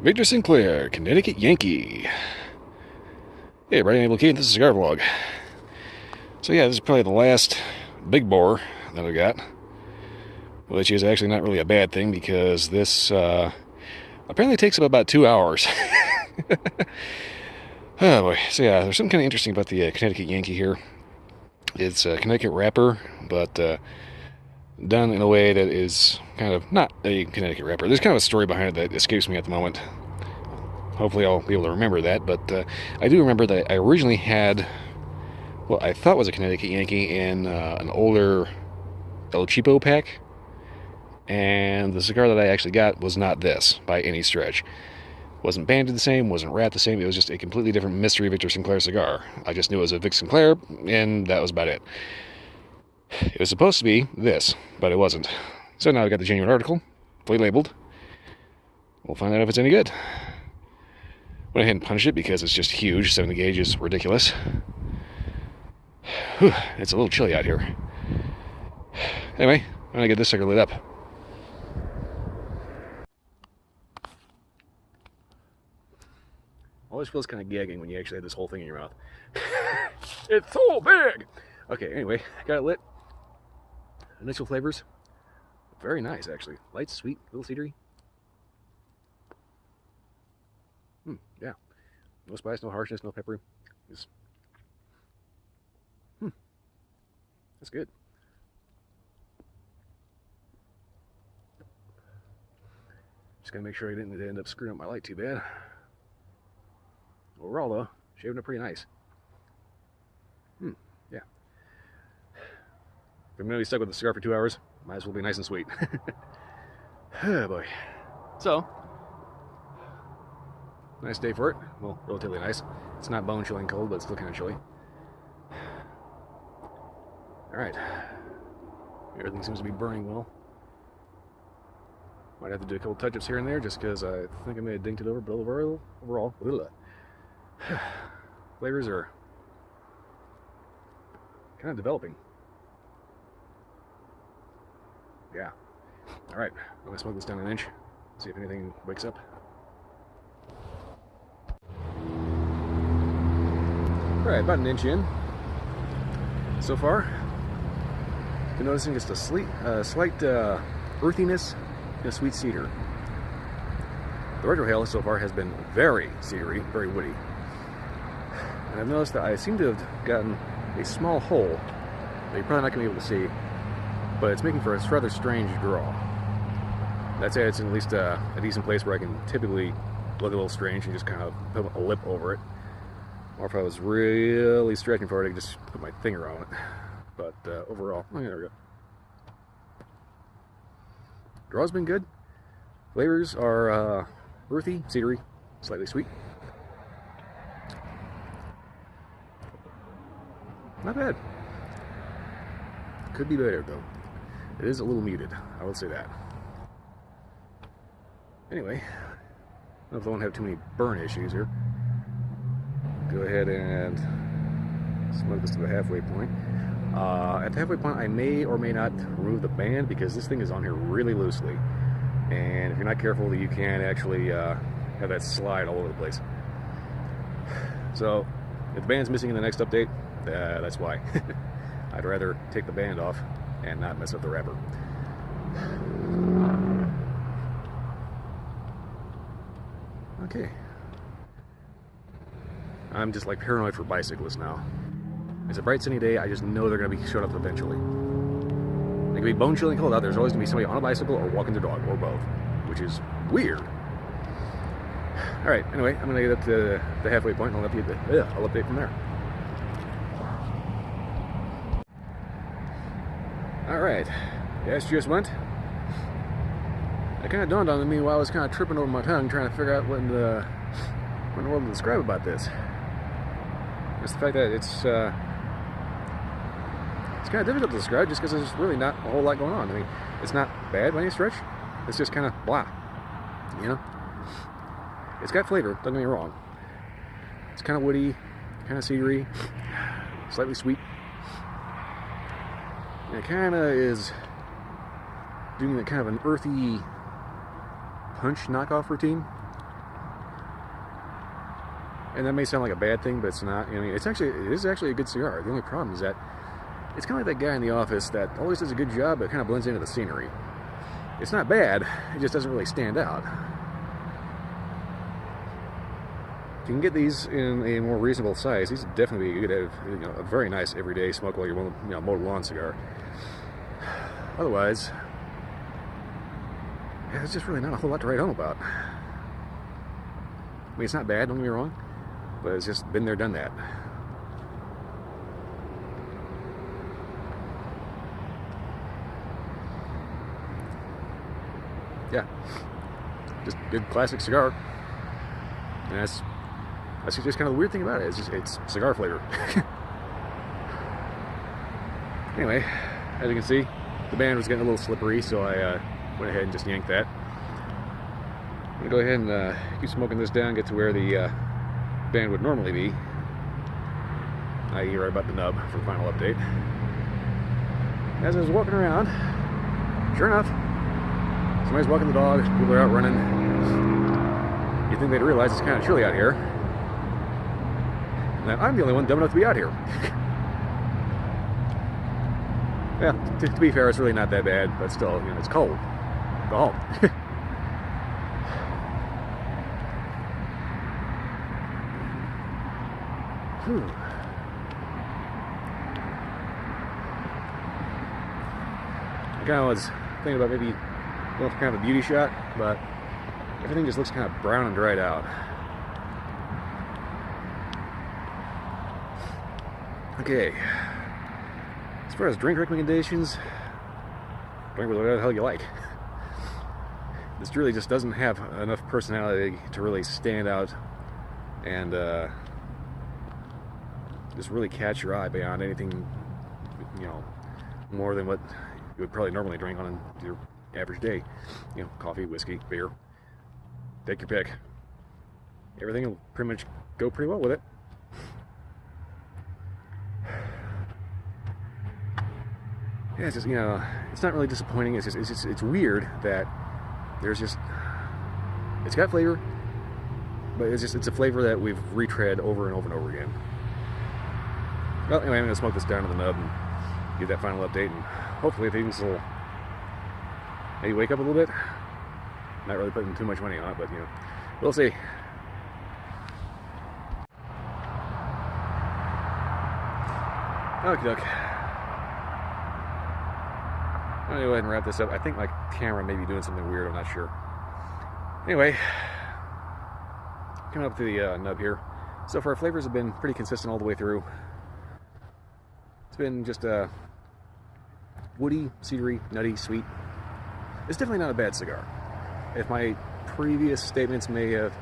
Victor Sinclair, Connecticut Yankee. Hey, everybody, I'm Yankee, this is a cigar vlog. So yeah, this is probably the last big bore that I got, which is actually not really a bad thing because this apparently takes about 2 hours. Oh boy, so yeah, there's something kind of interesting about the Connecticut Yankee here. It's a Connecticut wrapper, but done in a way that is kind of not a Connecticut wrapper. There's kind of a story behind it that escapes me at the moment. Hopefully I'll be able to remember that, but I do remember that I originally had what I thought was a Connecticut Yankee in an older El Cheapo pack, and the cigar that I actually got was not this by any stretch. Wasn't banded the same, wasn't wrapped the same, it was just a completely different mystery Victor Sinclair cigar. I just knew it was a Vic Sinclair, and that was about it. It was supposed to be this, but it wasn't. So now I got the genuine article, fully labeled. We'll find out if it's any good. Went ahead and punched it because it's just huge. 70 gauge is ridiculous. Whew, it's a little chilly out here. Anyway, I'm gonna get this sucker lit up. Always feels kind of gagging when you actually have this whole thing in your mouth. It's so big! Okay, anyway, got it lit. Initial flavors, very nice actually. Light, sweet, a little cedary. Yeah. No spice, no harshness, no pepper. Just, that's good. Just gotta make sure I didn't end up screwing up my light too bad. Overall though, shaving up pretty nice. Yeah. If I'm gonna be stuck with the cigar for 2 hours, might as well be nice and sweet. Oh boy. So, nice day for it. Well, relatively nice. It's not bone chilling cold, but it's still kind of chilly. Alright. Everything seems to be burning well. Might have to do a couple touch-ups here and there just because I think I may have dinked it over, but overall, flavors are kind of developing. Yeah. Alright, I'm going to smoke this down an inch, see if anything wakes up. Alright, about an inch in so far. Been noticing just a slight earthiness and a sweet cedar. The retrohale so far has been very cedary, very woody. And I've noticed that I seem to have gotten a small hole that you're probably not going to be able to see, but it's making for a rather strange draw. That's it, it's at least a decent place where I can typically look a little strange and just kind of put a lip over it. Or if I was really stretching for it, I could just put my finger on it. But overall, oh yeah, there we go. Draw's been good. Flavors are earthy, cedary, slightly sweet. Not bad. Could be better though. It is a little muted, I will say that. Anyway, I don't know if I won't have too many burn issues here. Go ahead and smoke this to the halfway point. At the halfway point, I may or may not remove the band because this thing is on here really loosely. And if you're not careful, you can actually have that slide all over the place. So, if the band's missing in the next update, that's why. I'd rather take the band off and not mess up the wrapper. Okay. I'm just like paranoid for bicyclists now. It's a bright sunny day, I just know they're going to be showing up eventually. It can be bone chilling cold out, there's always going to be somebody on a bicycle or walking their dog, or both, which is weird. Alright, anyway, I'm going to get up to the halfway point and I'll update from there. Alright, gas just went. It kind of dawned on me while I was kind of tripping over my tongue trying to figure out what in the world to describe about this. It's the fact that it's kind of difficult to describe just because there's really not a whole lot going on. I mean, it's not bad by any stretch. It's just kind of blah, you know? It's got flavor, don't get me wrong. It's kind of woody, kind of cedary, slightly sweet. And it kind of is doing kind of an earthy punch knockoff routine. And that may sound like a bad thing, but it's not. I mean, it is actually a good cigar. The only problem is that it's kind of like that guy in the office that always does a good job, but kind of blends into the scenery. It's not bad, it just doesn't really stand out. If you can get these in a more reasonable size, these would definitely be good, a very nice everyday smoke while you're mowing lawn cigar. Otherwise, yeah, it's just really not a whole lot to write home about. I mean, it's not bad, don't get me wrong, but it's just been there, done that. Yeah, just good classic cigar. And that's just kind of the weird thing about it. It's cigar flavor. Anyway, as you can see, the band was getting a little slippery, so I went ahead and just yanked that. I'm gonna go ahead and keep smoking this down, get to where the band would normally be, i.e. right about the nub for the final update. As I was walking around, sure enough, somebody's walking the dog, people are out running. You think they'd realize it's kind of chilly out here. And that I'm the only one dumb enough to be out here. Yeah, to be fair, it's really not that bad, but still, it's cold. Go home. Whew. I kind of was thinking about maybe going for kind of a beauty shot, but everything just looks kind of brown and dried out. Okay. As far as drink recommendations, drink whatever the hell you like. This really just doesn't have enough personality to really stand out and just really catch your eye beyond anything, more than what you would probably normally drink on your average day. Coffee, whiskey, beer. Take your pick. Everything will pretty much go pretty well with it. Yeah, it's just, it's not really disappointing. It's weird that there's just, it's got flavor, but it's a flavor that we've retread over and over and over again. Well, anyway, I'm gonna smoke this down to the nub and get that final update, and hopefully things will maybe wake up a little bit. Not really putting too much money on it, but we'll see. Okie doke. I'm gonna go ahead and wrap this up. I think my camera may be doing something weird, I'm not sure. Anyway, coming up to the nub here. So far, flavors have been pretty consistent all the way through. It's been just woody, cedary, nutty, sweet. It's definitely not a bad cigar. If my previous statements may have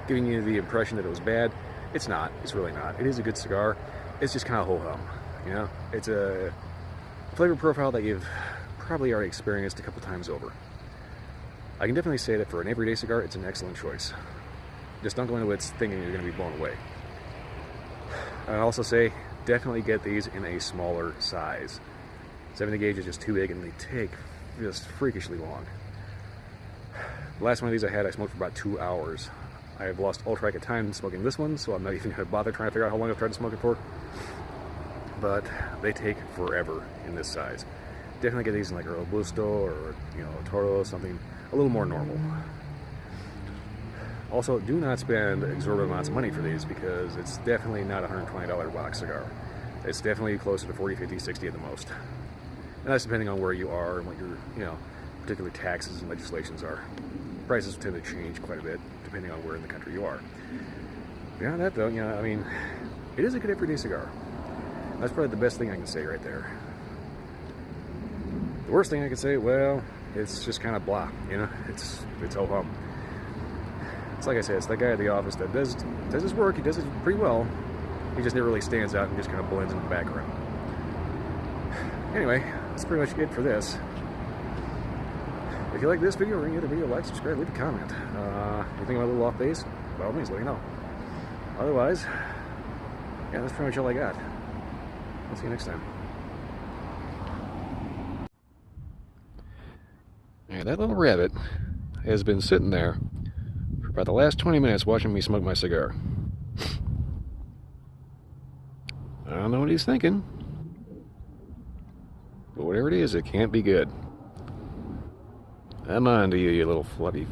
given you the impression that it was bad, it's not. It's really not. It is a good cigar. It's just kind of ho-hum. It's a flavor profile that you've probably already experienced a couple times over. I can definitely say that for an everyday cigar, it's an excellent choice. Just don't go into it thinking you're going to be blown away. I'd also say, definitely get these in a smaller size. 70 gauge is just too big and they take just freakishly long. The last one of these I smoked for about 2 hours. I have lost all track of time smoking this one, so I'm not even going to bother trying to figure out how long I've tried to smoke it for. But they take forever in this size. Definitely get these in like a Robusto or a Toro, something a little more normal. Also, do not spend exorbitant amounts of money for these because it's definitely not a $120 box cigar. It's definitely closer to 40, 50, 60 at the most. And that's depending on where you are and what your, particular taxes and legislations are. Prices tend to change quite a bit depending on where in the country you are. Beyond that though, it is a good everyday cigar. That's probably the best thing I can say right there. The worst thing I can say, well, it's just kind of blah, it's ho-hum. It's like I said, it's that guy at the office that does his work, he does it pretty well, he just never really stands out and just kind of blends in the background. Anyway, that's pretty much it for this. If you like this video or any other video, like, subscribe, leave a comment. Anything I'm a little off base, by all means, let me know. Otherwise, yeah, that's pretty much all I got. I'll see you next time. Yeah, that little rabbit has been sitting there for about the last 20 minutes watching me smoke my cigar. know what he's thinking. But whatever it is, it can't be good. I'm on to you, you little fluffy.